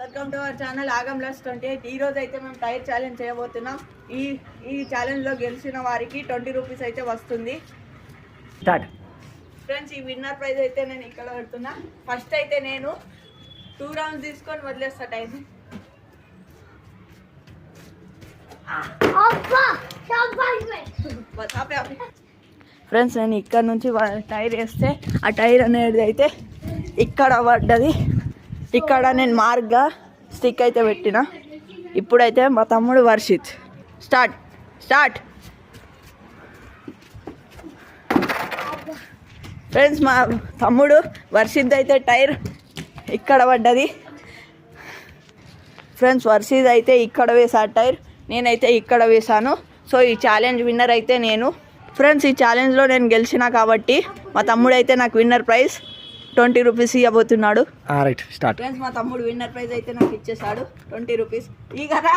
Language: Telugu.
వెల్కమ్ టు అవర్ ఛానల్ ఆగం ప్లస్ 28. ఈ రోజు అయితే మేము టైర్ ఛాలెంజ్ చేయబోతున్నాం. ఈ ఛాలెంజ్లో గెలిచిన వారికి 20 రూపీస్ అయితే వస్తుంది. స్టార్ట్ ఫ్రెండ్స్, ఈ విన్నర్ ప్రైజ్ అయితే నేను ఇక్కడ పెడుతున్నా. ఫస్ట్ అయితే నేను 2 రౌండ్స్ తీసుకొని వదిలేస్తా టైర్. ఫ్రెండ్స్, నేను ఇక్కడ నుంచి టైర్ వేస్తే ఆ టైర్ అనేది అయితే ఇక్కడ పడ్డది. ఇక్కడ నేను మార్క్గా స్టిక్ అయితే పెట్టిన. ఇప్పుడైతే మా తమ్ముడు వర్షిత్ స్టార్ట్. ఫ్రెండ్స్, మా తమ్ముడు వర్షిత్ అయితే టైర్ ఇక్కడ పడ్డది. ఫ్రెండ్స్, వర్షిత్ అయితే ఇక్కడ వేసాడు టైర్, నేనైతే ఇక్కడ వేసాను. సో ఈ ఛాలెంజ్ విన్నర్ అయితే నేను. ఫ్రెండ్స్, ఈ ఛాలెంజ్లో నేను గెలిచిన కాబట్టి మా తమ్ముడు అయితే నాకు విన్నర్ ప్రైజ్ 20 రూపీస్ ఇవ్వబోతున్నాడు. Right start. ఫ్రెండ్స్, మా తమ్ముడు విన్నర్ ప్రైజ్ అయితే నాకు ఇచ్చేసాడు 20 రూపీస్. ఈ కదా